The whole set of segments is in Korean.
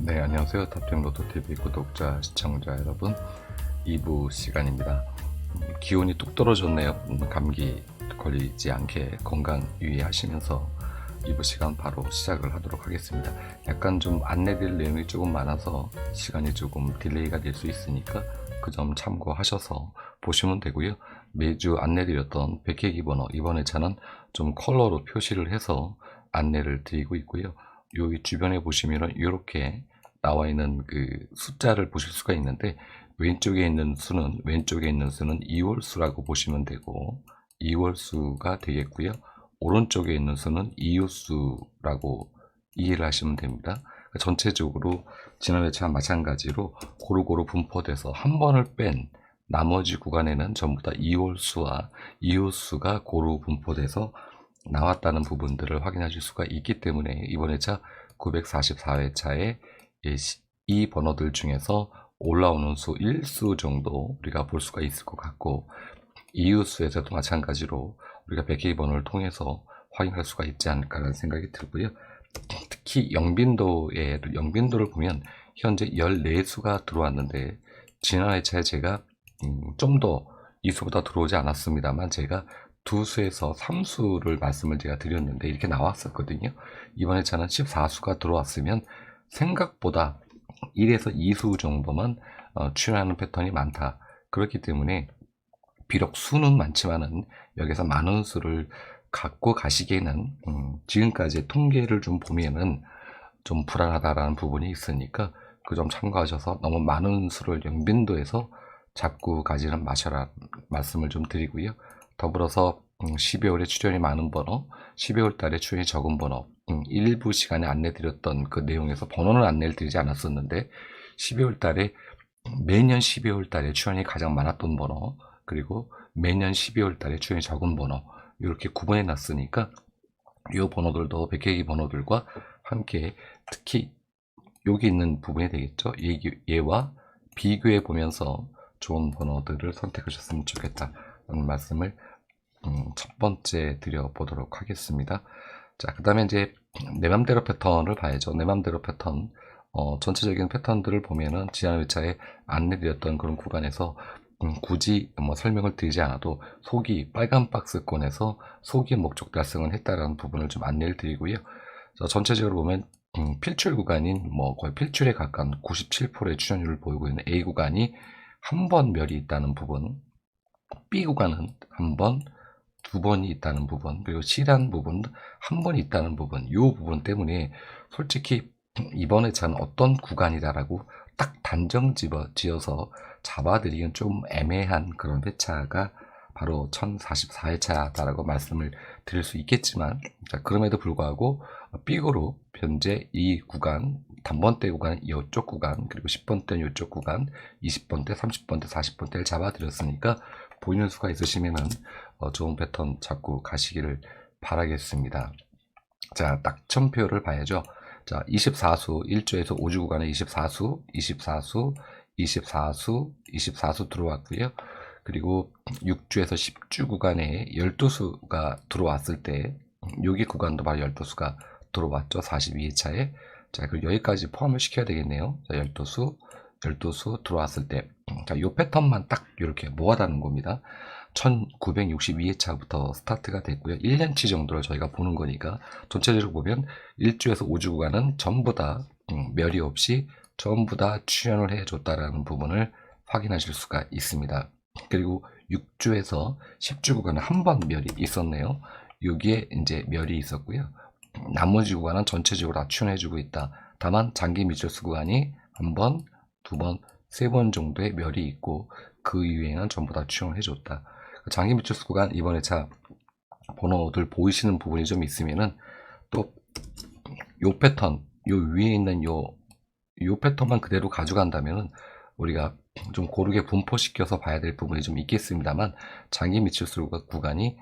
네, 안녕하세요. 탑핑로또TV 구독자, 시청자 여러분. 2부 시간입니다. 기온이 뚝 떨어졌네요. 감기 걸리지 않게 건강 유의하시면서 2부 시간 바로 시작을 하도록 하겠습니다. 약간 좀 안내드릴 내용이 조금 많아서 시간이 조금 딜레이가 될 수 있으니까 그 점 참고하셔서 보시면 되고요. 매주 안내드렸던 백회기 번호, 이번 회차는 좀 컬러로 표시를 해서 안내를 드리고 있고요. 여기 주변에 보시면은 이렇게 나와 있는 그 숫자를 보실 수가 있는데, 왼쪽에 있는 수는 2월수라고 보시면 되고 2월수가 되겠고요. 오른쪽에 있는 수는 이웃수라고 이해를 하시면 됩니다. 전체적으로 지난 회차와 마찬가지로 고루고루 분포돼서 한 번을 뺀 나머지 구간에는 전부 다 이월수와 이웃수가 고루 분포돼서 나왔다는 부분들을 확인하실 수가 있기 때문에 이번 회차 944회차에 이 번호들 중에서 올라오는 수 1수 정도 우리가 볼 수가 있을 것 같고, 이웃수에서도 마찬가지로 우리가 백회기 번호를 통해서 확인할 수가 있지 않을까라는 생각이 들고요. 특히 영빈도를 보면 현재 14수가 들어왔는데, 지난 회차에 제가 좀 더 이수보다 들어오지 않았습니다만 제가 2수에서 3수를 말씀을 제가 드렸는데 이렇게 나왔었거든요. 이번 회차는 14수가 들어왔으면 생각보다 1에서 2수 정도만 출연하는 패턴이 많다. 그렇기 때문에 비록 수는 많지만은 여기서 많은 수를 갖고 가시기에는 지금까지 통계를 좀 보면은 좀 불안하다라는 부분이 있으니까 그 점 참고하셔서 너무 많은 수를 영빈도에서 잡고 가지는 마셔라 말씀을 좀 드리고요. 더불어서 12월에 출연이 많은 번호, 12월 달에 출연이 적은 번호, 일부 시간에 안내드렸던 그 내용에서 번호는 안내를 드리지 않았었는데 12월 달에 매년 12월 달에 출연이 가장 많았던 번호, 그리고 매년 12월 달에 출연이 적은 번호, 이렇게 구분해 놨으니까 이 번호들도 백회기 번호들과 함께 특히 여기 있는 부분이 되겠죠. 얘와 비교해 보면서 좋은 번호들을 선택하셨으면 좋겠다는 말씀을 첫 번째 드려보도록 하겠습니다. 자, 그 다음에 이제 내 맘대로 패턴을 봐야죠. 내 맘대로 패턴, 전체적인 패턴들을 보면은 지난 회차에 안내드렸던 그런 구간에서 굳이 뭐 설명을 드리지 않아도 속이 빨간 박스권에서 속이 목적 달성을 했다라는 부분을 좀 안내를 드리고요. 자, 전체적으로 보면 필출 구간인 뭐 거의 필출에 가까운 97%의 출연율을 보이고 있는 A 구간이 한 번 멸이 있다는 부분, B 구간은 한 번, 두 번이 있다는 부분, 그리고 C라는 부분 한 번이 있다는 부분, 이 부분 때문에 솔직히 이번 회차는 어떤 구간이다라고 딱 단정 지어서 잡아드리기는 좀 애매한 그런 회차가 바로 1044회차다라고 말씀을 드릴 수 있겠지만, 자, 그럼에도 불구하고 B그룹 현재 이 구간, 단번대 구간 이쪽 구간, 그리고 10번대 이쪽 구간, 20번대, 30번대, 40번대를 잡아드렸으니까 보이는 수가 있으시면은 좋은 패턴 잡고 가시기를 바라겠습니다. 자, 낙천표를 봐야죠. 자, 24수, 1주에서 5주 구간에 24수, 24수, 24수, 24수 들어왔고요. 그리고 6주에서 10주 구간에 12수가 들어왔을 때 여기 구간도 바로 12수가 들어왔죠. 42회차에. 자, 그리고 여기까지 포함을 시켜야 되겠네요. 자, 12수 들어왔을 때. 자, 요 패턴만 딱 이렇게 모아다는 겁니다. 1962회차부터 스타트가 됐고요. 1년치 정도를 저희가 보는 거니까 전체적으로 보면 1주에서 5주 구간은 전부 다 멸이 없이 전부 다 출연을 해줬다라는 부분을 확인하실 수가 있습니다. 그리고 6주에서 10주 구간은 한 번 멸이 있었네요. 여기에 이제 멸이 있었고요. 나머지 구간은 전체적으로 다 출연해주고 있다. 다만 장기 미철수 구간이 한 번, 두 번, 세 번 정도의 멸이 있고 그 이외에는 전부 다 출연을 해줬다. 장기 미철수 구간 이번 회차 번호들 보이시는 부분이 좀 있으면은 또 요 패턴, 요 위에 있는 요 패턴만 그대로 가져간다면은 우리가 좀 고르게 분포시켜서 봐야 될 부분이 좀 있겠습니다만, 장기 미철수 구간이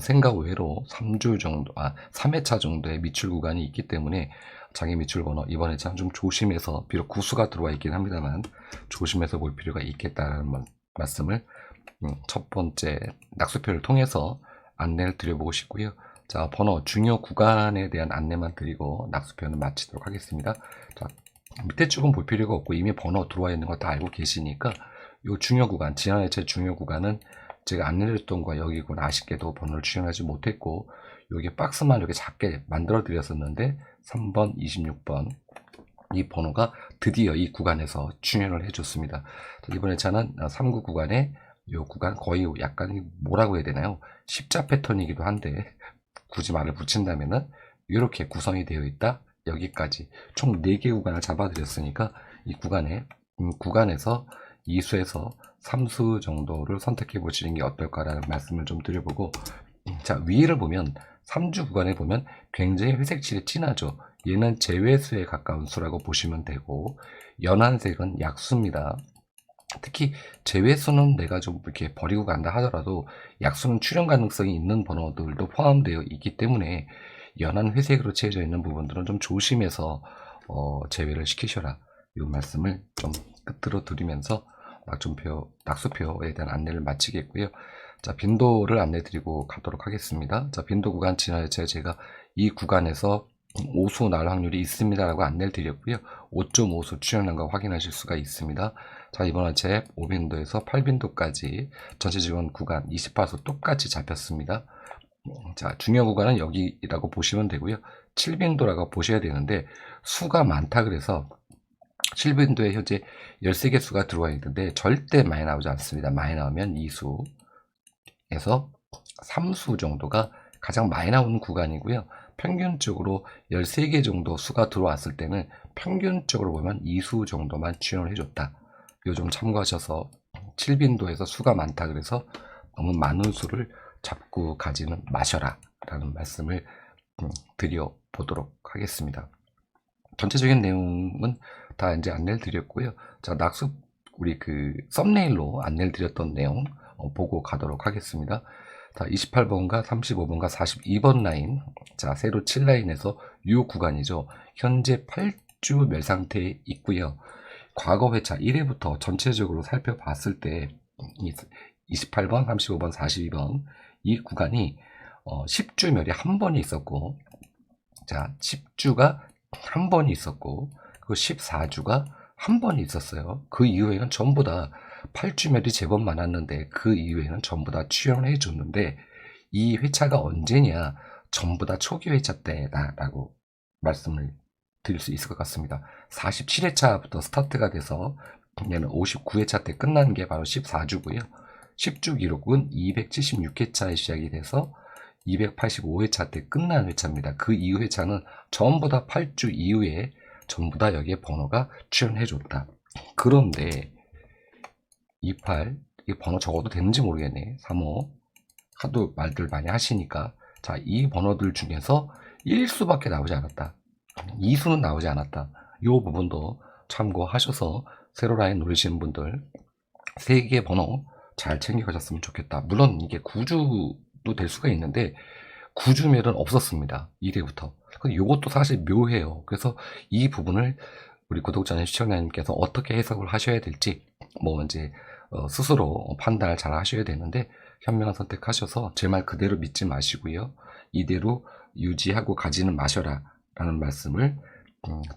생각 외로 3주 정도, 3회차 정도의 미출 구간이 있기 때문에 장기 미출 번호 이번 회차 좀 조심해서, 비록 구수가 들어와 있긴 합니다만 조심해서 볼 필요가 있겠다는 말씀을 첫 번째 낙수표를 통해서 안내를 드려보고 싶고요. 자, 번호 중요 구간에 대한 안내만 드리고 낙수표는 마치도록 하겠습니다. 자, 밑에 쪽은 볼 필요가 없고 이미 번호 들어와 있는 거 다 알고 계시니까 요 중요 구간, 지난해 제 중요 구간은 제가 안내드렸던 거 여기군 아쉽게도 번호를 출연하지 못했고 여기 박스만 이렇게 작게 만들어 드렸었는데 3번, 26번 이 번호가 드디어 이 구간에서 출연을 해줬습니다. 이번에 차는 3구 구간에 이 구간 거의 약간 뭐라고 해야 되나요? 십자 패턴이기도 한데 굳이 말을 붙인다면은 이렇게 구성이 되어 있다. 여기까지 총 4개 구간을 잡아드렸으니까 이 구간에서 2수에서 3수 정도를 선택해 보시는 게 어떨까라는 말씀을 좀 드려보고, 자, 위를 보면 3주 구간에 보면 굉장히 회색칠이 진하죠. 얘는 제외수에 가까운 수라고 보시면 되고, 연한색은 약수입니다. 특히 제외수는 내가 좀 이렇게 버리고 간다 하더라도 약수는 출현 가능성이 있는 번호들도 포함되어 있기 때문에 연한 회색으로 채워져 있는 부분들은 좀 조심해서 제외를 시키셔라. 이 말씀을 좀 끝으로 드리면서 낙수표에 대한 안내를 마치겠고요. 자, 빈도를 안내 드리고 가도록 하겠습니다. 자, 빈도 구간 지난해 제가 이 구간에서 5수 날 확률이 있습니다라고 안내를 드렸고요. 5.5수 출현한 거 확인하실 수가 있습니다. 자, 이번 제 5빈도에서 8빈도까지 전체 지원 구간 28수 똑같이 잡혔습니다. 자, 중요 구간은 여기라고 보시면 되고요. 7빈도라고 보셔야 되는데 수가 많다 그래서 7빈도에 현재 13개 수가 들어와 있는데 절대 많이 나오지 않습니다. 많이 나오면 2수에서 3수 정도가 가장 많이 나오는 구간이고요. 평균적으로 13개 정도 수가 들어왔을 때는 평균적으로 보면 2수 정도만 지원을 해줬다. 요 좀 참고하셔서 7빈도에서 수가 많다 그래서 너무 많은 수를 잡고 가지는 마셔라 라는 말씀을 드려보도록 하겠습니다. 전체적인 내용은 다 이제 안내를 드렸고요. 자, 낙수 우리 썸네일로 안내를 드렸던 내용 보고 가도록 하겠습니다. 자, 28번과 35번과 42번 라인, 자, 세로 7라인에서 이 구간이죠. 현재 8주 멸 상태에 있고요. 과거 회차 1회부터 전체적으로 살펴봤을 때 28번, 35번, 42번 이 구간이 10주 멸이 한 번이 있었고, 자, 10주가 한 번이 있었고, 그 14주가 한 번이 있었어요. 그 이후에는 전부 다 8주 멸이 제법 많았는데 그 이후에는 전부 다 출연을 해줬는데 이 회차가 언제냐? 전부 다 초기 회차 때다라고 말씀을 드릴 수 있을 것 같습니다. 47회차부터 스타트가 돼서 얘는 59회차 때 끝난 게 바로 14주고요. 10주 기록은 276회차에 시작이 돼서 285회차 때 끝난 회차입니다. 그 이후 회차는 전부 다 8주 이후에 전부 다 여기에 번호가 출연해줬다. 그런데 28, 이 번호 적어도 되는지 모르겠네. 35, 하도 말들 많이 하시니까. 자, 이 번호들 중에서 1수밖에 나오지 않았다. 2수는 나오지 않았다. 이 부분도 참고하셔서 세로라인 노리시는 분들 3개의 번호 잘 챙겨가셨으면 좋겠다. 물론 이게 9주도 될 수가 있는데 9주멸은 없었습니다. 1회부터. 이것도 사실 묘해요. 그래서 이 부분을 우리 구독자님, 시청자님께서 어떻게 해석을 하셔야 될지 이제 스스로 판단을 잘 하셔야 되는데 현명한 선택하셔서 제 말 그대로 믿지 마시고요. 이대로 유지하고 가지는 마셔라 라는 말씀을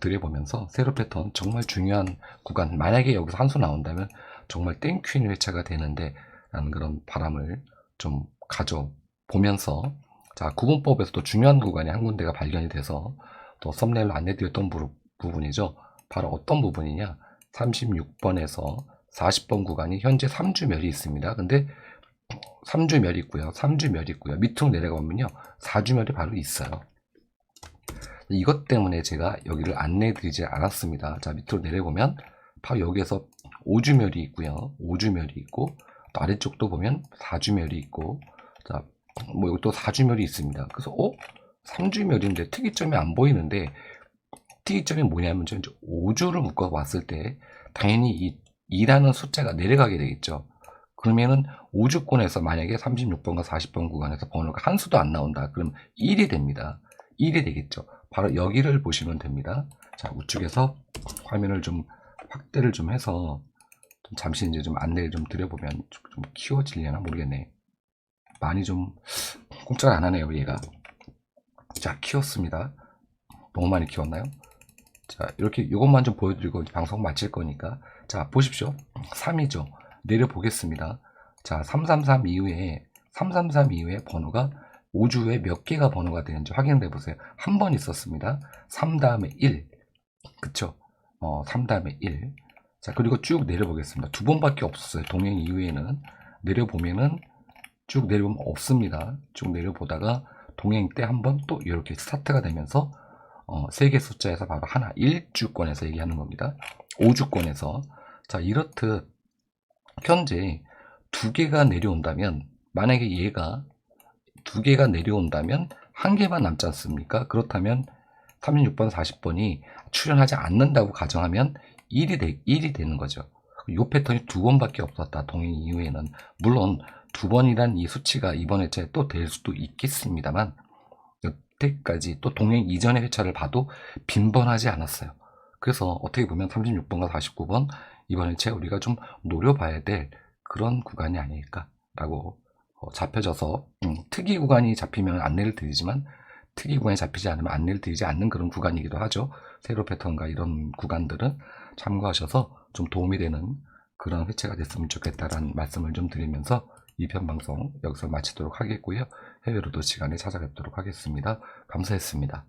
드려보면서 세로 패턴 정말 중요한 구간, 만약에 여기서 한 수 나온다면 정말 땡큐인 회차가 되는데 라는 그런 바람을 좀 가져보면서, 자, 구분법에서도 중요한 구간이 한 군데가 발견이 돼서 또 썸네일로 안내드렸던 부분이죠. 바로 어떤 부분이냐, 36번에서 40번 구간이 현재 3주멸이 있습니다. 근데 3주멸이 있고요, 3주멸이 있고요, 밑으로 내려가면요 4주멸이 바로 있어요. 이것 때문에 제가 여기를 안내드리지 않았습니다. 자, 밑으로 내려보면 바로 여기에서 5주멸이 있고요, 5주멸이 있고, 또 아래쪽도 보면 4주멸이 있고, 자, 여기 또 4주멸이 있습니다. 그래서 3주멸인데 특이점이 안 보이는데, 특이점이 뭐냐면 이제 5주를 묶어 봤을 때 당연히 이 2라는 숫자가 내려가게 되겠죠. 그러면은 5주권에서 만약에 36번과 40번 구간에서 번호가 한 수도 안 나온다. 그럼 1이 됩니다. 1이 되겠죠. 바로 여기를 보시면 됩니다. 자, 우측에서 화면을 좀 확대를 좀 해서 잠시 이제 좀 안내를 좀 드려보면 좀 키워지려나 모르겠네. 많이 좀 꼼짝을 안 하네요, 얘가. 자, 키웠습니다. 너무 많이 키웠나요? 자, 이렇게 이것만 좀 보여드리고 방송 마칠 거니까. 자, 보십시오. 3이죠. 내려보겠습니다. 자, 333 이후에 번호가 5주 후에 몇 개가 번호가 되는지 확인해 보세요. 한 번 있었습니다. 3 다음에 1. 그쵸? 3 다음에 1. 자, 그리고 쭉 내려보겠습니다. 두 번밖에 없었어요. 동행 이후에는. 내려보면은 쭉 내려보면 없습니다. 쭉 내려보다가 동행 때 한 번 또 이렇게 스타트가 되면서 세 개 숫자에서 바로 하나 1주권에서 얘기하는 겁니다. 5주권에서. 자, 이렇듯 현재 두 개가 내려온다면, 만약에 얘가 두 개가 내려온다면 한 개만 남지 않습니까? 그렇다면 36번, 40번이 출현하지 않는다고 가정하면 1이 되는 거죠. 이 패턴이 두 번밖에 없었다. 동행 이후에는. 물론 두 번이란 이 수치가 이번 회차에 또 될 수도 있겠습니다만, 여태까지 또 동행 이전의 회차를 봐도 빈번하지 않았어요. 그래서 어떻게 보면 36번과 49번 이번 회차에 우리가 좀 노려봐야 될 그런 구간이 아닐까라고 잡혀져서 특이 구간이 잡히면 안내를 드리지만 특이 구간이 잡히지 않으면 안내를 드리지 않는 그런 구간이기도 하죠. 세로 패턴과 이런 구간들은 참고하셔서 좀 도움이 되는 그런 회차가 됐으면 좋겠다라는 말씀을 좀 드리면서 이 편 방송 여기서 마치도록 하겠고요. 해외로도 시간에 찾아뵙도록 하겠습니다. 감사했습니다.